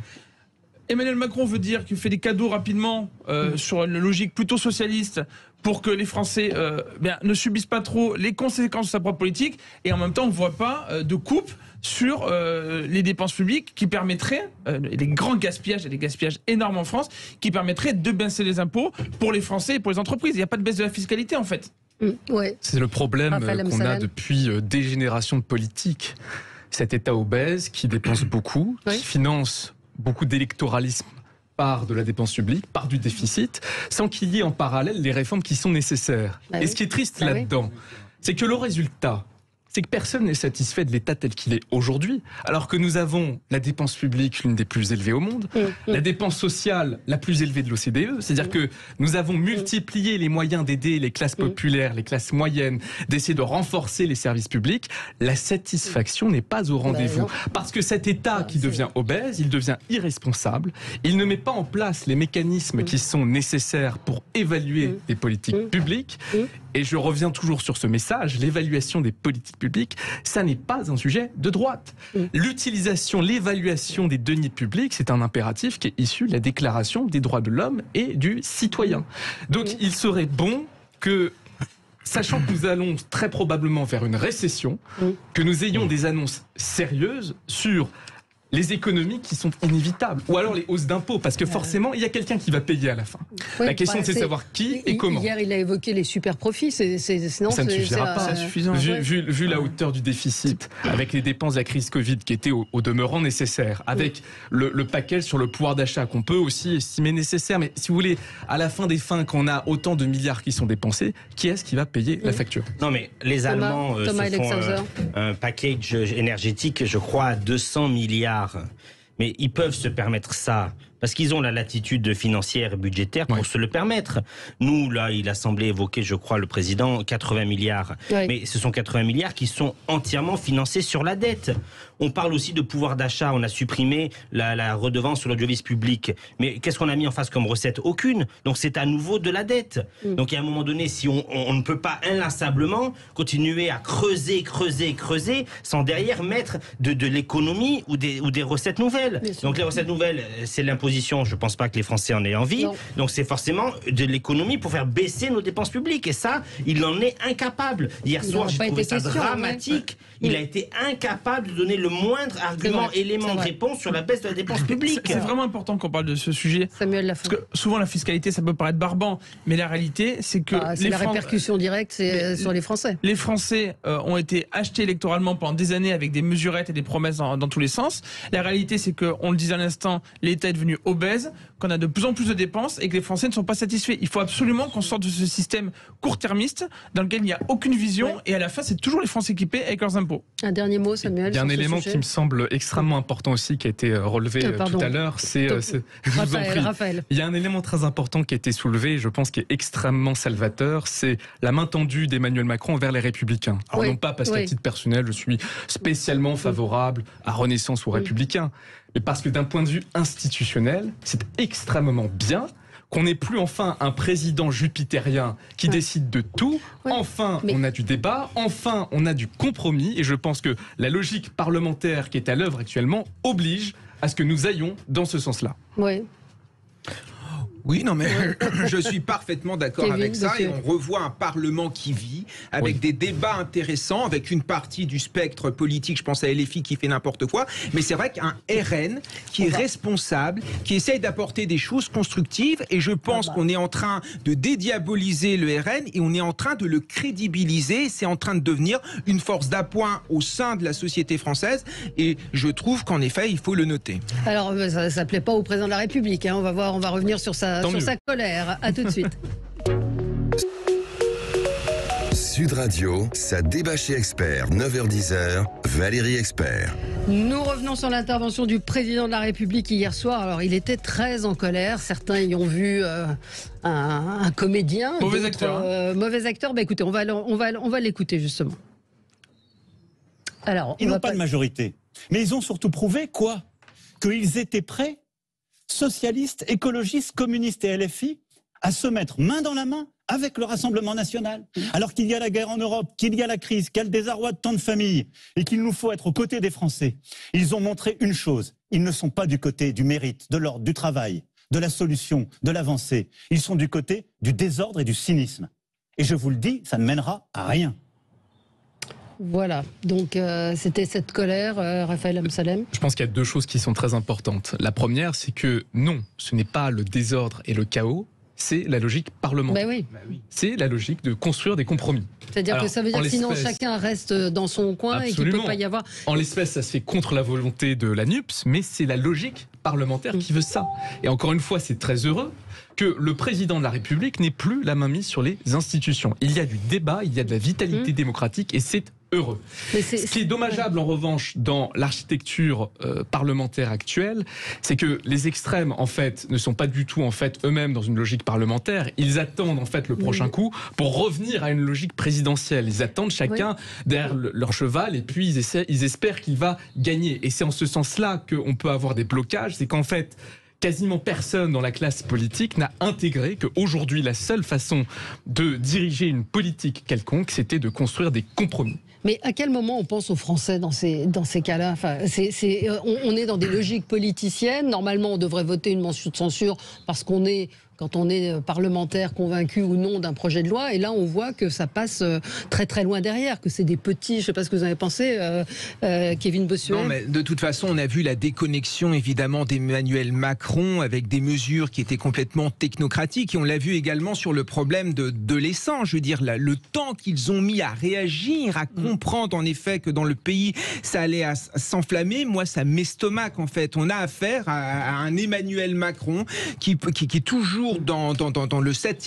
Emmanuel Macron veut dire qu'il fait des cadeaux rapidement sur une logique plutôt socialiste pour que les Français ne subissent pas trop les conséquences de sa propre politique, et en même temps on ne voit pas de coupe sur les dépenses publiques qui permettraient, les grands gaspillages, il y a des gaspillages énormes en France, qui permettraient de baisser les impôts pour les Français et pour les entreprises. Il n'y a pas de baisse de la fiscalité en fait. C'est le problème qu'on a depuis des générations de politiques. Cet État obèse qui dépense beaucoup, qui finance beaucoup d'électoralisme par de la dépense publique, par du déficit, sans qu'il y ait en parallèle les réformes qui sont nécessaires. Et ce qui est triste là-dedans, c'est que le résultat, c'est que personne n'est satisfait de l'État tel qu'il est aujourd'hui, alors que nous avons la dépense publique l'une des plus élevées au monde, la dépense sociale la plus élevée de l'OCDE, c'est-à-dire que nous avons multiplié les moyens d'aider les classes populaires, les classes moyennes, d'essayer de renforcer les services publics. La satisfaction n'est pas au rendez-vous, parce que cet État qui devient obèse, il devient irresponsable, il ne met pas en place les mécanismes qui sont nécessaires pour évaluer les politiques publiques. Et je reviens toujours sur ce message, l'évaluation des politiques publiques, ça n'est pas un sujet de droite. L'utilisation, l'évaluation des deniers publics, c'est un impératif qui est issu de la Déclaration des droits de l'homme et du citoyen. Donc il serait bon que, sachant que nous allons très probablement vers une récession, que nous ayons des annonces sérieuses sur les économies qui sont inévitables, ou alors les hausses d'impôts, parce que forcément, il y a quelqu'un qui va payer à la fin. La question, c'est de savoir qui et comment. Hier, il a évoqué les super profits, sinon ça ne suffira pas. Vu la hauteur du déficit, avec les dépenses de la crise Covid qui étaient au demeurant nécessaires, avec le paquet sur le pouvoir d'achat qu'on peut aussi estimer nécessaire, mais si vous voulez, à la fin des fins, quand on a autant de milliards qui sont dépensés, qui est-ce qui va payer la facture ? Non, mais les Allemands se font un package énergétique, je crois, à 200 milliards. Mais ils peuvent se permettre ça parce qu'ils ont la latitude financière et budgétaire pour se le permettre. Nous, là, il a semblé évoquer, je crois, le président, 80 milliards. Mais ce sont 80 milliards qui sont entièrement financés sur la dette. On parle aussi de pouvoir d'achat. On a supprimé la redevance sur l'audiovisuel public. Mais qu'est-ce qu'on a mis en face comme recette ? Aucune. Donc c'est à nouveau de la dette. Donc à un moment donné, si on ne peut pas inlassablement continuer à creuser, sans derrière mettre de l'économie ou des recettes nouvelles. Donc les recettes nouvelles, c'est l'impôt d'imposition, je ne pense pas que les Français en aient envie. Non. Donc c'est forcément de l'économie pour faire baisser nos dépenses publiques. Et ça, il en est incapable. Hier soir, j'ai trouvé ça dramatique. Il a été incapable de donner le moindre argument, élément de réponse sur la baisse de la dépense publique. C'est vraiment important qu'on parle de ce sujet. Samuel Lafont. Parce que souvent la fiscalité, ça peut paraître barbant, mais la réalité, c'est que c'est la répercussion directe, c'est sur les Français. Les Français ont été achetés électoralement pendant des années avec des mesurettes et des promesses dans tous les sens. La réalité, c'est que, on le disait à l'instant, l'État est devenu obèse, qu'on a de plus en plus de dépenses et que les Français ne sont pas satisfaits. Il faut absolument qu'on sorte de ce système court-termiste dans lequel il n'y a aucune vision et à la fin, c'est toujours les Français qui paient avec leurs impôts. Un dernier mot, Samuel. Il y a un élément qui me semble extrêmement important aussi qui a été relevé tout à l'heure. Raphaël. Il y a un élément très important qui a été soulevé et je pense qui est extrêmement salvateur, c'est la main tendue d'Emmanuel Macron vers les Républicains. Alors non pas parce qu'à titre personnel, je suis spécialement favorable à Renaissance ou Républicains, mais parce que d'un point de vue institutionnel, c'est extrêmement bien qu'on n'ait plus enfin un président jupitérien qui décide de tout. Enfin, on a du débat, enfin, on a du compromis. Et je pense que la logique parlementaire qui est à l'œuvre actuellement oblige à ce que nous aillions dans ce sens-là. Oui, non, mais je suis parfaitement d'accord avec ça. Et on revoit un Parlement qui vit, avec des débats intéressants, avec une partie du spectre politique, je pense à LFI qui fait n'importe quoi. Mais c'est vrai qu'un RN qui est responsable, qui essaye d'apporter des choses constructives. Et je pense qu'on est en train de dédiaboliser le RN et on est en train de le crédibiliser. C'est en train de devenir une force d'appoint au sein de la société française. Et je trouve qu'en effet, il faut le noter. Alors, ça ne plaît pas au président de la République. Hein. On va revenir sur sa colère. À tout de suite. Sud Radio, ça débat chez Expert, 9h-10h, Valérie Expert. Nous revenons sur l'intervention du président de la République hier soir. Alors, il était très en colère. Certains y ont vu un comédien. Mauvais acteur. Mauvais acteur. Bah, écoutez, on va l'écouter justement. Alors, ils n'ont pas de majorité. Mais ils ont surtout prouvé quoi ? Qu'ils étaient prêts, socialistes, écologistes, communistes et LFI, à se mettre main dans la main avec le Rassemblement national. Alors qu'il y a la guerre en Europe, qu'il y a la crise, qu'il y a le désarroi de tant de familles et qu'il nous faut être aux côtés des Français. Ils ont montré une chose, ils ne sont pas du côté du mérite, de l'ordre, du travail, de la solution, de l'avancée. Ils sont du côté du désordre et du cynisme. Et je vous le dis, ça ne mènera à rien. Voilà, donc c'était cette colère, Raphaël Amsalem. Je pense qu'il y a deux choses qui sont très importantes. La première, c'est que non, ce n'est pas le désordre et le chaos, c'est la logique parlementaire. Oui. C'est la logique de construire des compromis. C'est-à-dire que ça veut dire que sinon chacun reste dans son coin et qu'il ne peut pas y avoir... En l'espèce, ça se fait contre la volonté de la NUPS, mais c'est la logique parlementaire qui veut ça. Et encore une fois, c'est très heureux que le président de la République n'ait plus la main mise sur les institutions. Il y a du débat, il y a de la vitalité démocratique et c'est heureux. Ce qui est dommageable en revanche dans l'architecture parlementaire actuelle, c'est que les extrêmes en fait ne sont pas du tout en fait eux-mêmes dans une logique parlementaire. Ils attendent en fait le prochain coup pour revenir à une logique présidentielle. Ils attendent chacun derrière leur cheval et puis ils espèrent qu'il va gagner. Et c'est en ce sens-là qu'on peut avoir des blocages. C'est qu'en fait quasiment personne dans la classe politique n'a intégré qu'aujourd'hui la seule façon de diriger une politique quelconque, c'était de construire des compromis. Mais à quel moment on pense aux Français dans ces cas-là ? Enfin, on est dans des logiques politiciennes. Normalement, on devrait voter une motion de censure parce quand on est parlementaire convaincu ou non d'un projet de loi. Et là, on voit que ça passe très très loin derrière, que c'est des petits... Je ne sais pas ce que vous avez pensé, Kevin Bossuet. Non, mais de toute façon, on a vu la déconnexion évidemment d'Emmanuel Macron avec des mesures qui étaient complètement technocratiques. Et on l'a vu également sur le problème de l'essence. Je veux dire, le temps qu'ils ont mis à réagir, à comprendre en effet que dans le pays, ça allait s'enflammer. Moi, ça m'estomaque en fait. On a affaire à un Emmanuel Macron qui est toujours dans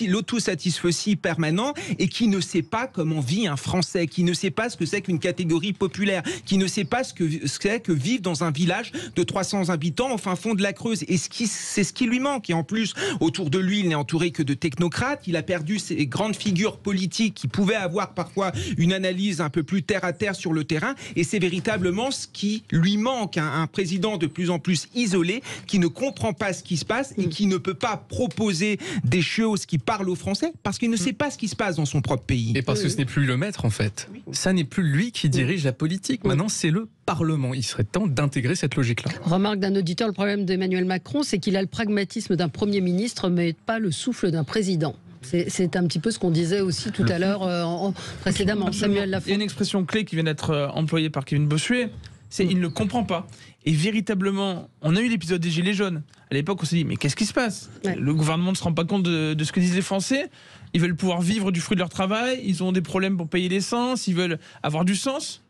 l'autosatisfautie permanent et qui ne sait pas comment vit un Français, qui ne sait pas ce que c'est qu'une catégorie populaire, qui ne sait pas ce que c'est que vivre dans un village de 300 habitants au fin fond de la Creuse. Et c'est ce qui lui manque. Et en plus, autour de lui, il n'est entouré que de technocrates. Il a perdu ces grandes figures politiques qui pouvaient avoir parfois une analyse un peu plus terre à terre sur le terrain. Et c'est véritablement ce qui lui manque. Un président de plus en plus isolé, qui ne comprend pas ce qui se passe et qui ne peut pas proposer imposer des choses qui parlent aux Français parce qu'il ne sait pas ce qui se passe dans son propre pays. Et parce que ce n'est plus le maître, en fait. Ça n'est plus lui qui dirige la politique. Maintenant, c'est le Parlement. Il serait temps d'intégrer cette logique-là. Remarque d'un auditeur, le problème d'Emmanuel Macron, c'est qu'il a le pragmatisme d'un Premier ministre, mais pas le souffle d'un président. C'est un petit peu ce qu'on disait aussi tout à l'heure précédemment. Samuel Lafont. Il y a une expression clé qui vient d'être employée par Kevin Bossuet, c'est il ne comprend pas. Et véritablement, on a eu l'épisode des Gilets jaunes. À l'époque, on s'est dit, mais qu'est-ce qui se passe ? Le gouvernement ne se rend pas compte de ce que disent les Français. Ils veulent pouvoir vivre du fruit de leur travail. Ils ont des problèmes pour payer l'essence. Ils veulent avoir du sens.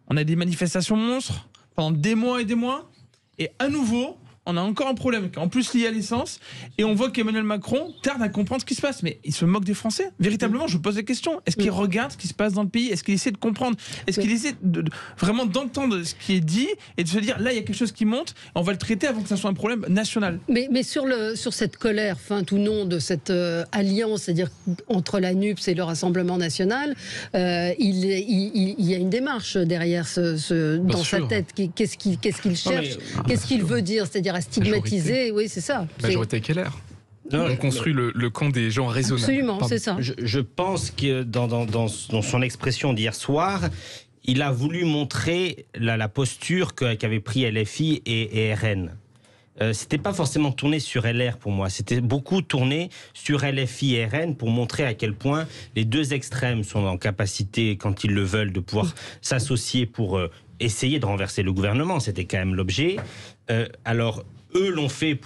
On a des manifestations monstres pendant des mois et des mois. Et à nouveau, on a encore un problème, en plus lié à l'essence, et on voit qu'Emmanuel Macron tarde à comprendre ce qui se passe. Mais il se moque des Français. Véritablement, je pose la question. Est-ce qu'il regarde ce qui se passe dans le pays ? Est-ce qu'il essaie de comprendre ? Est-ce qu'il essaie vraiment d'entendre ce qui est dit et de se dire, là, il y a quelque chose qui monte, on va le traiter avant que ça soit un problème national. Mais sur cette colère, feinte ou non, de cette alliance, c'est-à-dire entre la NUPES et le Rassemblement national, il y a une démarche derrière dans sa tête. Qu'est-ce qu'il cherche ? Qu'est-ce qu'il veut dire ? C'est-à-dire à stigmatiser, oui, c'est ça. Majorité LR. On construit le camp des gens raisonnables. Absolument, c'est ça. Je pense que dans son expression d'hier soir, il a voulu montrer la posture qu'avaient pris LFI et RN. C'était pas forcément tourné sur LR pour moi, c'était beaucoup tourné sur LFI et RN pour montrer à quel point les deux extrêmes sont en capacité, quand ils le veulent, de pouvoir s'associer pour essayer de renverser le gouvernement. C'était quand même l'objet. Alors, eux l'ont fait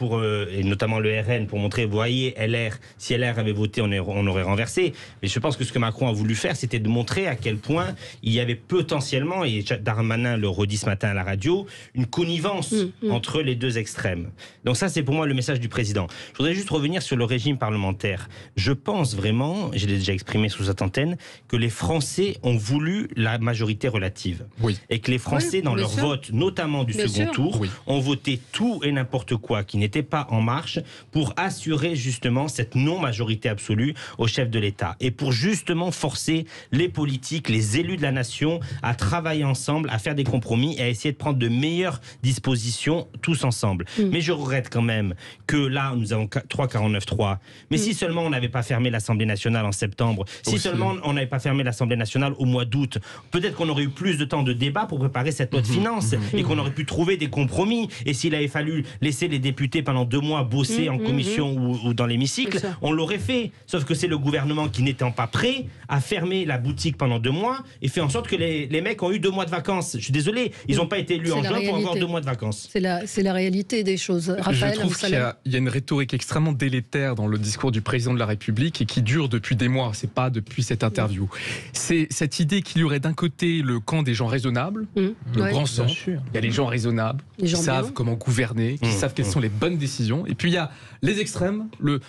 et notamment le RN, pour montrer, vous voyez, LR, si LR avait voté, on aurait renversé. Mais je pense que ce que Macron a voulu faire, c'était de montrer à quel point il y avait potentiellement, et Darmanin le redit ce matin à la radio, une connivence entre les deux extrêmes. Donc ça, c'est pour moi le message du président. Je voudrais juste revenir sur le régime parlementaire. Je pense vraiment, je l'ai déjà exprimé sous cette antenne, que les Français ont voulu la majorité relative. Oui. Et que les Français, dans leur vote, notamment du second tour, ont voté tout et n'importe quoi qui n'était pas en marche pour assurer justement cette non-majorité absolue au chef de l'État et pour justement forcer les politiques, les élus de la nation à travailler ensemble, à faire des compromis et à essayer de prendre de meilleures dispositions tous ensemble. Mais je regrette quand même que là, nous avons 3,49,3. Mais si seulement on n'avait pas fermé l'Assemblée nationale en septembre, si seulement on n'avait pas fermé l'Assemblée nationale au mois d'août, peut-être qu'on aurait eu plus de temps de débat pour préparer cette loi de finances et qu'on aurait pu trouver des compromis. Et s'il avait fallu laisser les députés pendant 2 mois bosser en commission ou dans l'hémicycle, on l'aurait fait. Sauf que c'est le gouvernement qui, n'étant pas prêt, a fermé la boutique pendant 2 mois et fait en sorte que les mecs ont eu 2 mois de vacances. Je suis désolé, ils n'ont pas été élus en juin pour avoir 2 mois de vacances. C'est la réalité des choses. Raphaël, je trouve qu'il y a une rhétorique extrêmement délétère dans le discours du président de la République et qui dure depuis des mois. C'est pas depuis cette interview. C'est cette idée qu'il y aurait d'un côté le camp des gens raisonnables, le grand centre. Il y a les gens raisonnables qui savent comment gouverner, qui savent quelles sont les bonnes décisions. Et puis il y a les extrêmes, le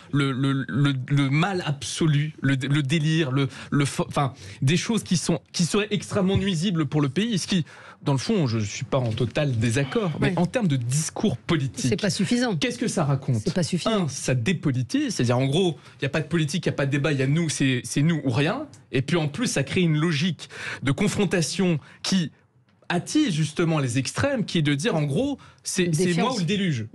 mal absolu, le délire, enfin des choses qui seraient extrêmement nuisibles pour le pays. Ce qui, dans le fond, je ne suis pas en total désaccord, mais en termes de discours politique, c'est pas suffisant. Qu'est-ce que ça raconte ? C'est pas suffisant. Ça dépolitise, c'est-à-dire en gros, il n'y a pas de politique, il n'y a pas de débat, il y a nous, c'est nous ou rien. Et puis en plus, ça crée une logique de confrontation qui attise justement les extrêmes, qui est de dire en gros, c'est moi ou le déluge.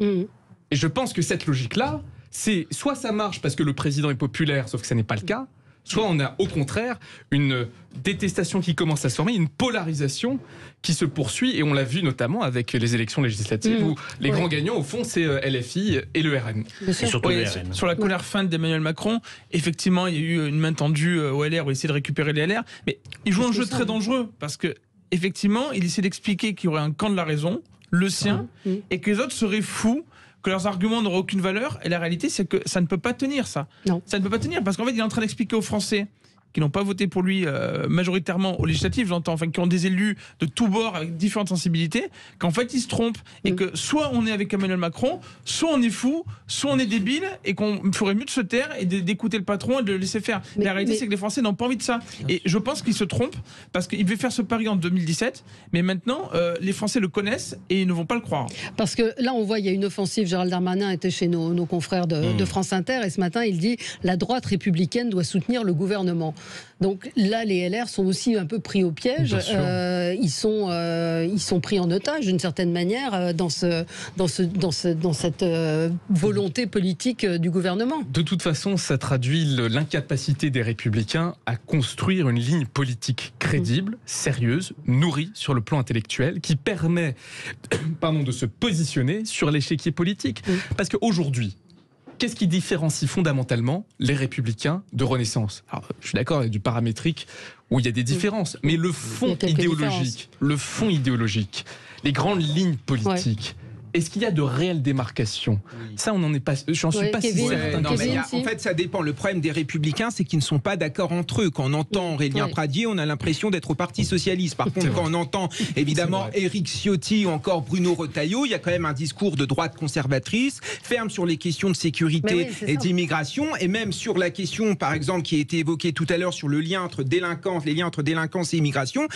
Et je pense que cette logique-là, c'est soit ça marche parce que le président est populaire, sauf que ça n'est pas le cas, soit on a au contraire une détestation qui commence à se former, une polarisation qui se poursuit, et on l'a vu notamment avec les élections législatives où les grands gagnants au fond c'est LFI et le RN. Et surtout le RN. Sur la colère feinte d'Emmanuel Macron, effectivement il y a eu une main tendue au LR où il essaie de récupérer les LR, mais il joue un jeu très dangereux parce que effectivement il essaie d'expliquer qu'il y aurait un camp de la raison, le sien, et que les autres seraient fous, que leurs arguments n'auraient aucune valeur, et la réalité c'est que ça ne peut pas tenir ça. Non. Ça ne peut pas tenir parce qu'en fait il est en train d'expliquer aux Français qui n'ont pas voté pour lui majoritairement aux législatives, j'entends, enfin qui ont des élus de tous bords avec différentes sensibilités, qu'en fait ils se trompent et que soit on est avec Emmanuel Macron, soit on est fou, soit on est débile et qu'on ferait mieux de se taire et d'écouter le patron et de le laisser faire. La réalité c'est que les Français n'ont pas envie de ça. Et je pense qu'ils se trompent parce qu'ils devaient faire ce pari en 2017, mais maintenant les Français le connaissent et ils ne vont pas le croire. Parce que là on voit il y a une offensive, Gérald Darmanin était chez nos confrères de France Inter et ce matin il dit la droite républicaine doit soutenir le gouvernement. Donc là, les LR sont aussi un peu pris au piège. Ils sont pris en otage d'une certaine manière dans cette volonté politique du gouvernement. De toute façon, ça traduit l'incapacité des Républicains à construire une ligne politique crédible, sérieuse, nourrie sur le plan intellectuel, qui permet de se positionner sur l'échiquier politique. Parce qu'aujourd'hui, qu'est-ce qui différencie fondamentalement les Républicains de Renaissance? Alors, je suis d'accord, il y a du paramétrique où il y a des différences, mais le fond idéologique, les grandes lignes politiques, est-ce qu'il y a de réelles démarcations? Ça, on n'en est pas. J'en suis pas si certain. En fait, ça dépend. Le problème des Républicains, c'est qu'ils ne sont pas d'accord entre eux. Quand on entend Aurélien Pradier, on a l'impression d'être au Parti socialiste. Par contre, quand on entend évidemment Éric Ciotti ou encore Bruno Retailleau, il y a quand même un discours de droite conservatrice, ferme sur les questions de sécurité et d'immigration, et même sur la question, par exemple, qui a été évoquée tout à l'heure sur le lien entre délinquance, les liens entre délinquance et immigration.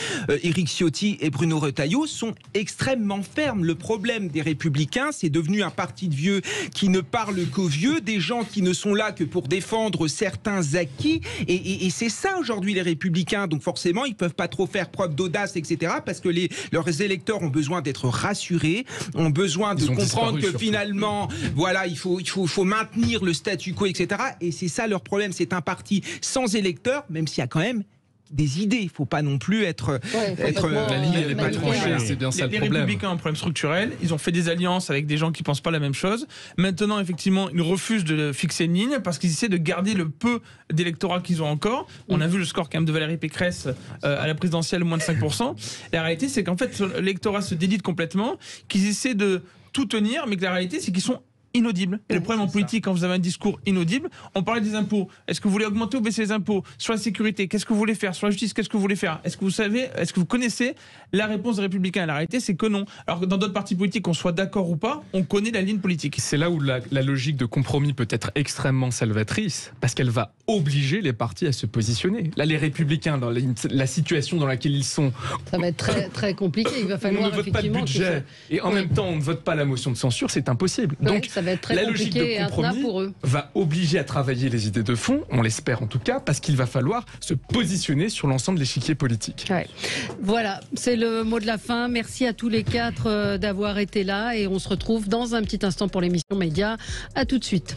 Éric Ciotti et Bruno Retailleau sont extrêmement fermes. Le problème des Républicains, c'est devenu un parti de vieux qui ne parle qu'aux vieux, des gens qui ne sont là que pour défendre certains acquis, et c'est ça aujourd'hui les Républicains. Donc forcément, ils peuvent pas trop faire preuve d'audace, etc., parce que leurs électeurs ont besoin d'être rassurés, ont besoin de comprendre que finalement, voilà, il faut maintenir le statu quo, etc. Et c'est ça leur problème. C'est un parti sans électeurs, même s'il y a quand même des idées. Il ne faut pas non plus être la ligne n'est pas tranchée, c'est bien ça le problème. Les Républicains ont un problème structurel. Ils ont fait des alliances avec des gens qui ne pensent pas la même chose. Maintenant, effectivement, ils refusent de fixer une ligne parce qu'ils essaient de garder le peu d'électorat qu'ils ont encore. On a vu le score quand même de Valérie Pécresse à la présidentielle, moins de 5%. La réalité, c'est qu'en fait, l'électorat se délite complètement, qu'ils essaient de tout tenir, mais que la réalité, c'est qu'ils sont inaudible. Et le problème en politique, quand vous avez un discours inaudible, on parlait des impôts. Est-ce que vous voulez augmenter ou baisser les impôts? Sur la sécurité, qu'est-ce que vous voulez faire? Sur la justice, qu'est-ce que vous voulez faire? Est-ce que vous connaissez la réponse des Républicains? La réalité, c'est que non. Alors que dans d'autres partis politiques, qu'on soit d'accord ou pas, on connaît la ligne politique. C'est là où la logique de compromis peut être extrêmement salvatrice, parce qu'elle va obliger les partis à se positionner. Là, les Républicains, dans la situation dans laquelle ils sont... Ça va être très, très compliqué. Il va falloir on ne vote pas de budget, et en même temps, on ne vote pas la motion de censure, c'est impossible. Donc, ça va être très la logique de compromis pour eux. Va obliger à travailler les idées de fond, on l'espère en tout cas, parce qu'il va falloir se positionner sur l'ensemble de l'échiquier politique. Ouais. Voilà, c'est le mot de la fin. Merci à tous les quatre d'avoir été là et on se retrouve dans un petit instant pour l'émission Média. À tout de suite.